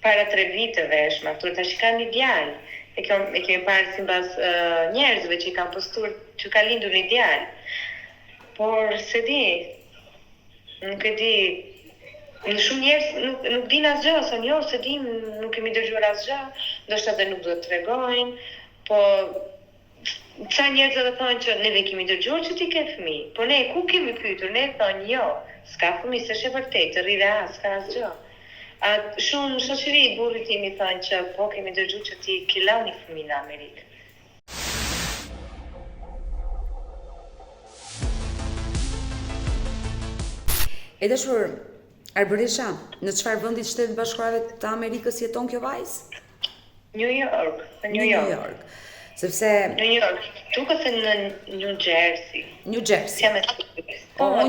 para 3 viteve, është martuar tash ka një djalë. E kemi parë sipas njerëzve që i kanë postuar që ka lindur një djalë. Por se di, nuk e di. Shumë njerëz nuk din asgjë, thonë jo, se dim, nuk kemi dëgjuar asgjë, ndoshta edhe nuk do të tregojnë, po ca njerëz edhe thonë që neve kemi dëgjuar që ti ke fëmijë, por ne ku kemi pyetur, ne thonë jo, s'ka fëmijë, s'është e vërtetë, rrira, s'ka asgjë. Shumë shoqëri i burrit tim i thonë që po kemi dëgjuar që ti ke lënë një fëmijë në Amerikë. E dashur Arbresha, në çfarë vendi të Shtetit Bashkuar të Amerikës jeton kjo vajzë? New York. New York. Sepse New York, duket se në New Jersey. New Jersey. Jam e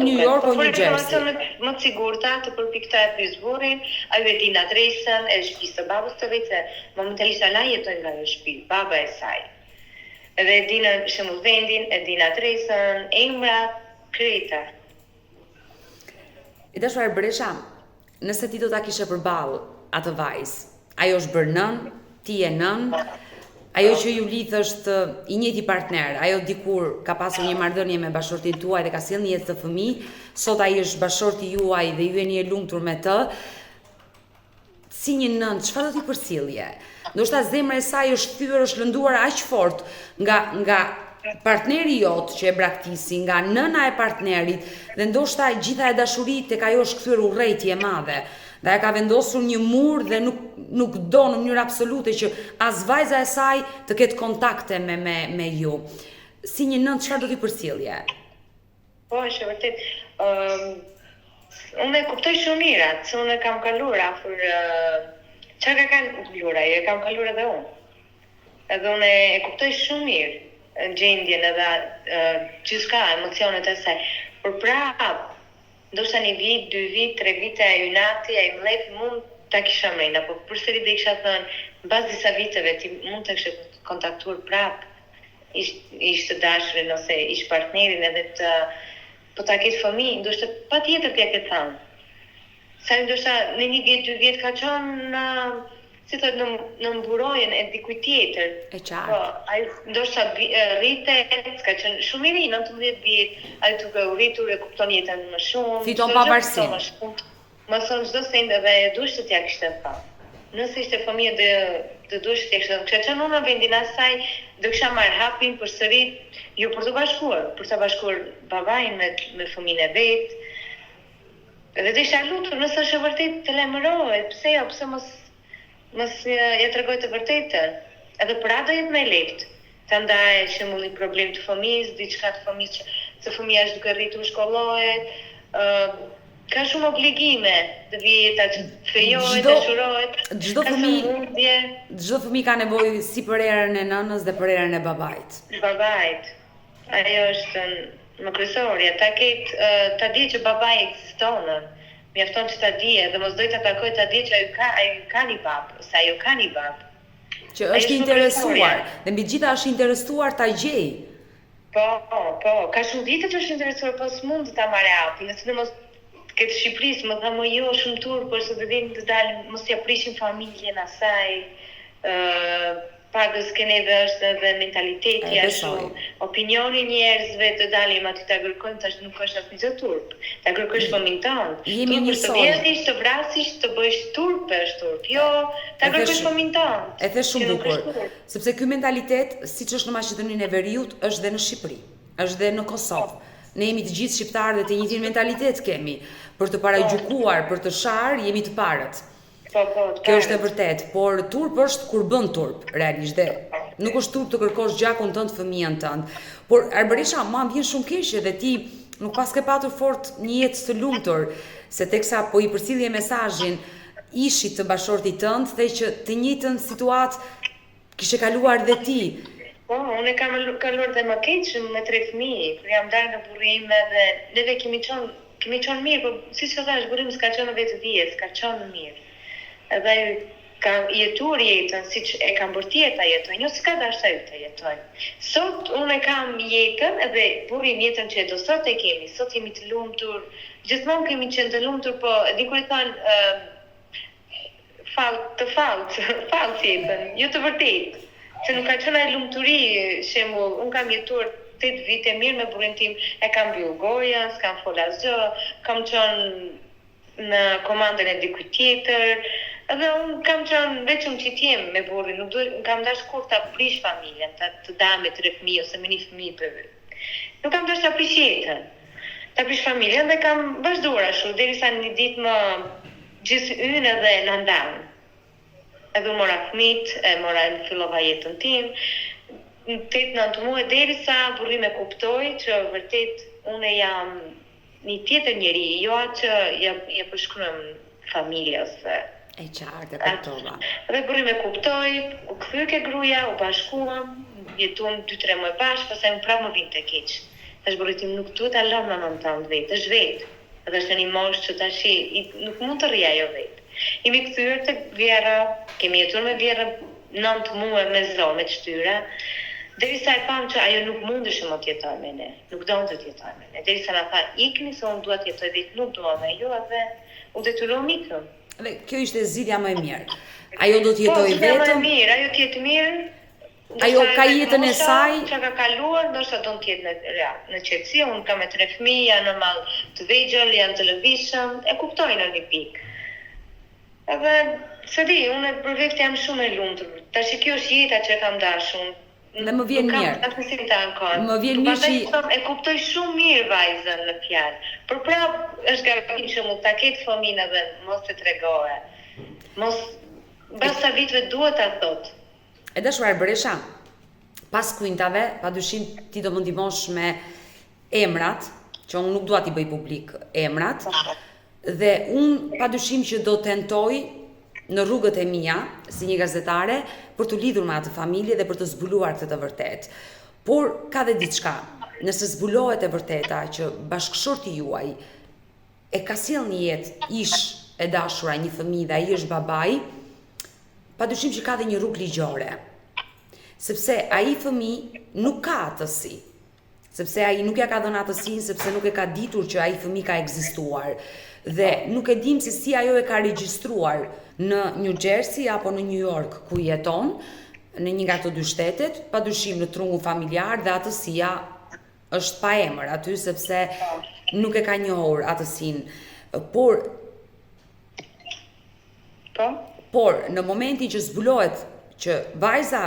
New York o New Jersey. Më të sigurta të përpikta e pyesburin, ajo e din adresën e shtëpisë së babës së vetë, momentalisht ala jeton nga ajo shtëpi, baba e saj. Edhe e din shembull vendin, e din adresën, emrat, kreta. E dashur Arbresha, nëse ti do ta kishe përballë atë vajzë, ajo është bërë nën, ti je nën, Ajo që ju lidh është i njëjti partner, ajo dikur ka pasur një marrëdhënie me bashortin tuaj dhe ka sjellë një jetë të fëmijë, sot ai është bashorti juaj dhe ju jeni e lumtur me të. Si një nënt, çfarë do t'i përcjellje? Ndoshta zemra e saj është thyer, është lënduar aq fort nga partneri jot që e braktisi, nga nëna e partnerit dhe ndoshta gjitha e dashurit tek ajo është kthyer urrëti e madhe. Dhe e ka vendosur një mur dhe nuk do në mënyrë absolute që as vajza e saj të ketë kontakte me ju. Si një nënt, çfarë do t'i përcjellje? Po, është vërtet. Unë e kuptoj shumë mirat, se unë e kam kaluar afër çka ka kaluar ai, e kam kaluar edhe unë. Edhe unë e kuptoj shumë mirë gjendjen edhe gjithçka, emocionet e saj. Por prapë ndoshta një vit, 2 vit, 3 vite ai ynati, ai mlef mund ta kisha mrena, po përsëri dhe kisha thënë, mbas disa viteve ti mund të kishe kontaktuar prapë ish të dashurin ose ish partnerin edhe të po ta ketë fëmijë, ndoshta patjetër t'ia ke thënë. Sa ndoshta në një vit, 2 vjet ka qenë si thot në mburojën e dikujt tjetër. E qartë. Po, ai ndoshta rritet, ka qenë shumë i ri, 19 vjet, ai duke u rritur e kupton jetën më shumë. Fiton pavarësinë. Më thon çdo send edhe dush të t'ja kishte thënë. Nëse ishte fëmijë dhe dush t'ja kishte thënë. Kisha qenë unë në vendin asaj, do kisha marrë hapin përsëri, jo për të bashkuar, për të bashkuar babain me fëmijën e vet. Edhe dhe isha lutur, nëse është e vërtet të lajmërohet, pse jo, pse mos ja tregoj të vërtetën. Edhe për atë do jetë më lehtë. Ta ndaj shembull një problem të fëmijës, diçka të fëmijës që se fëmia është duke rritur shkollohet, ka shumë obligime të vjeta që fejohet, dëshurohet. Çdo fëmijë ka nevojë si për erën e nënës dhe për erën e babait. Babait. Ajo është më kryesorja, ta di që babai ekziston. Mjafton që ta di dhe mos doj ta takoj, ta di që ai ka një bab, ose ajo ka një bab. Që është interesuar, dhe mbi gjitha është interesuar ta gjej. Po, ka shumë vite që është interesuar, po s'mund të ta marrë hapin, nëse në mos këtë Shqipërisë, më tha më jo shumë turp, por se të vinë të dalin, mos t'ja prishin familjen asaj, pagës keneve është edhe mentaliteti ashtu, opinioni njerëzve të dalim aty ta kërkojmë tash nuk është asnjë turp. Ta kërkosh fëmijën tënd. Jemi njësoj. Të vjedhish, të vrasësh, të bësh turp. Jo, ta kërkosh fëmijën tënd. E the shumë bukur. Sepse ky mentalitet, siç është në Maqedoninë e Veriut, është dhe në Shqipëri, është dhe në Kosovë. Ne jemi të gjithë shqiptarët dhe të njëjtin mentalitet kemi. Për të paragjykuar, për të sharë, jemi të parët. Kjo është e vërtet, por turp është kur bën turp, realisht dhe nuk është turp të kërkosh gjakun tënd, fëmijën tënd. Por Arberisha, ma vjen shumë keq edhe ti nuk pas ke patur fort një jetë të lumtur, se teksa po i përcjellje mesazhin ishit të bashortit tënd, the që të njëjtën situatë kishe kaluar dhe ti. Po, unë kam kaluar dhe më keq me 3 fëmijë, kur jam dalë në burrim edhe neve kemi qenë mirë, por siç e thash, burrimi s'ka qenë vetë dijes, s'ka qenë mirë. Edhe ka jetuar jetën siç e kam bërë tjeta jetoj, jo s'ka dashur të jetoj. Sot unë kam jetën edhe burrim jetën që do sot e kemi, sot jemi të lumtur, gjithmonë kemi qenë të lumtur, po dikur i thon falt jetën, jo të vërtetë. Se nuk ka qenë ai lumturi, shembull, unë kam jetuar 8 vite mirë me burrin tim, e kam mbyll gojën, s'kam fol asgjë, kam qenë në komandën e dikujt tjetër. Edhe unë kam qenë vetëm që t'jem me burrin, nuk kam dash kur ta prish familjen, të dam me 3 fëmijë ose me 1 fëmijë për vetë. Nuk kam dash ta prish jetën, ta prish familjen dhe kam vazhduar ashtu, derisa një ditë më gjithë ynë edhe na ndan. Edhe u mora fëmijët, fillova jetën tim, në 8-9 muaj derisa burri më kuptoi që vërtet unë jam një tjetër njeri, jo atë që ja përshkruajm familjes. E qartë, e kuptova. Dhe burri më kuptoi, u kthye ke gruaja, u bashkuam, jetuam 2-3 muaj bashkë, pastaj unë prapë më vinte keq. Tash burri tim nuk duhet ta lëm nënën tënd vetë, është vetë. Edhe është një moshë që tash nuk mund të rri ajo vetë. Jemi kthyer tek vjera, kemi jetuar me vjera 9 muaj me zonë, me shtyra. Derisa e pam që ajo nuk mundeshë më të jetoj me ne, nuk donte të jetoj me ne. Derisa na tha ikni se unë dua të jetoj vetë, nuk dua me ju edhe u detyrova ikëm. Dhe kjo ishte zgjidhja më e mirë. Ajo do të jetojë vetëm. Mirë, ajo të jetë mirë. Ajo ka jetën e saj. Çka ka kaluar, ndoshta do të jetë në qetësi, unë kam me 3 fëmijë, janë normal të vegjël, janë të lëvizshëm, e kuptoj në një pikë. Edhe se di, unë për vetë jam shumë e lumtur. Tash kjo është jeta që kam dashur. Dhe më vjen mirë. Më vjen mirë që e kuptoj shumë mirë vajzën në fjalë. Por prap është gabim që mund ta ketë fëmijën edhe mos e tregoje. Mos basta viteve duhet ta thotë. E dashur Bresha, pas kuintave, padyshim ti do më ndihmosh me emrat, që unë nuk dua t'i bëj publik emrat, dhe unë padyshim që do tentoj në rrugët e mia, si një gazetare, për të lidhur me atë familje dhe për të zbuluar këtë të vërtet. Por ka dhe diçka, nëse zbulohet e vërteta që bashkëshorti juaj e ka sjell një jetë ish e dashura, një fëmijë dhe ai është babai, padyshim që ka dhe një rrugë ligjore. Sepse ai fëmijë nuk ka atësi. Sepse ai nuk ja ka dhënë atësinë, sepse nuk e ka ditur që ai fëmijë ka ekzistuar. Dhe nuk e dim se si ajo e ka regjistruar në New Jersey apo në New York ku jeton, në një nga të dy shtetet, padyshim në trungu familjar, dhe atësia është pa emër aty sepse nuk e ka njohur atësinë. Por në momentin që zbulohet që vajza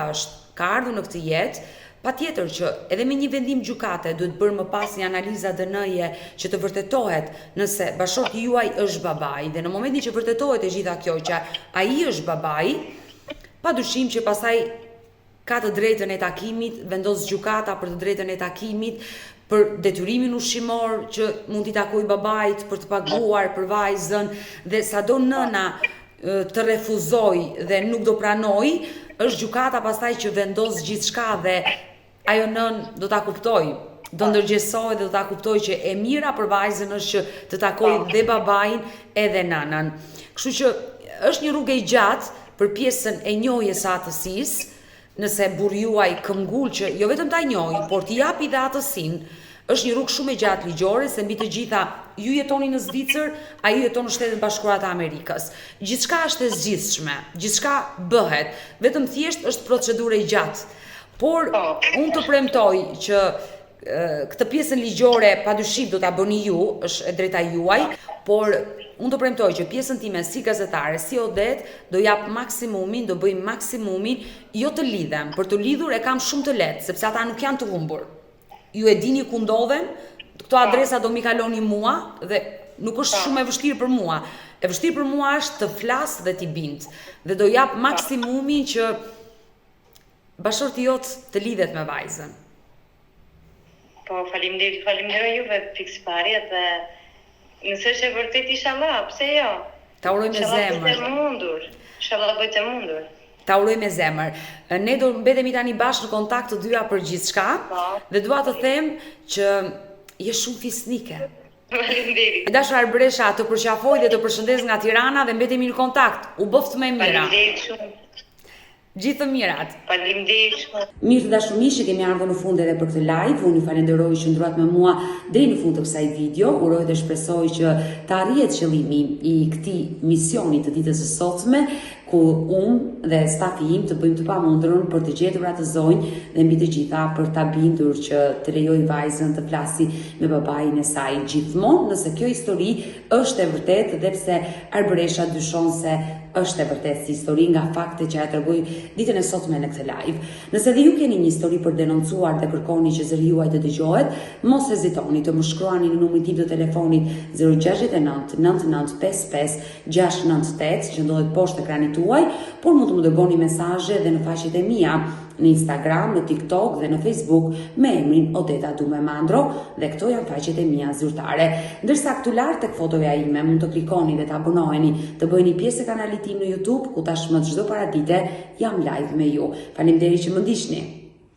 ka ardhur në këtë jetë, patjetër që edhe me një vendim gjykate duhet bërë më pas një analiza DNA-je që të vërtetohet nëse bashorti juaj është babai, dhe në momentin që vërtetohet e gjitha kjo që ai është babai, padyshim që pastaj ka të drejtën e takimit, vendos gjykata për të drejtën e takimit, për detyrimin ushqimor që mund t'i takojë babait për të paguar për vajzën, dhe sado nëna të refuzoj dhe nuk do pranoj, është gjykata pastaj që vendos gjithçka dhe ajo nën do ta kuptoj, do ndërgjegjësohet dhe do ta kuptoj që e mira për vajzën është që të takojë dhe babain edhe nanën. Kështu që është një rrugë e gjatë për pjesën e njohjes së atësisë, nëse burri juaj këmbgul që jo vetëm ta njohë, por t'i japi dhe atësinë, është një rrugë shumë e gjatë ligjore, se mbi të gjitha ju jetoni në Zvicër, ai jeton në Shtetet Bashkuara të Amerikës. Gjithçka është e zgjidhshme, gjithçka bëhet, vetëm thjesht është procedurë e gjatë. Por unë të premtoj që këtë pjesën ligjore padyshim do ta bëni ju, është e drejta juaj, por unë të premtoj që pjesën time si gazetare, si Odet, do jap maksimumin, do bëj maksimumin, jo të lidhem, për të lidhur e kam shumë të lehtë, sepse ata nuk janë të humbur. Ju e dini ku ndodhen, këto adresa do mi kaloni mua dhe nuk është shumë e vështirë për mua. E vështirë për mua është të flas dhe t'i bind. Dhe do jap maksimumin që bashorti jot të lidhet me vajzën. Po, faleminderoj juve pikëparje dhe nëse është e vërtet inshallah, pse jo? Ta uroj me zemër. Inshallah bëhet e mundur. Ta uroj me zemër. Ne do mbetemi tani bashkë në kontakt të dyja për gjithçka, dhe dua të them që je shumë fisnike. Faleminderit. Dashur Bresha, të përqafoj dhe të përshëndes nga Tirana dhe mbetemi në kontakt. U bëft më e mira. Faleminderit shumë. Gjithë të mirat. Faleminderit shumë. Mirë të dashur miq, kemi ardhur në fund edhe për këtë live. Unë ju falenderoj që ndruat me mua deri në fund të kësaj video. Uroj dhe shpresoj që të arrihet qëllimi i këtij misioni të ditës së sotme, ku unë dhe stafi im të bëjmë të pamundurën për të gjetur atë zonjë dhe mbi të gjitha për ta bindur që të lejoj vajzën të flasi me babain e saj gjithmonë, nëse kjo histori është e vërtetë dhe pse Arbresha dyshon se është e vërtetë si histori nga fakte që ja tregoj ditën e sotme në këtë live. Nëse dhe ju keni një histori për denoncuar dhe kërkoni që zëri juaj të dëgjohet, mos hezitoni të më shkruani në numrin tim të telefonit 069 9955 698 që ndodhet poshtë ekranit tuaj, por mund të më dërgoni mesazhe dhe në faqet e mia në Instagram, në TikTok dhe në Facebook me emrin Odeta Dume Mandro, dhe këto janë faqet e mia zyrtare. Ndërsa këtu lart tek fotoja ime mund të klikoni dhe të abonoheni, të bëheni pjesë e kanalit tim në YouTube, ku tashmë çdo paradite jam live me ju. Faleminderit që më ndiqni.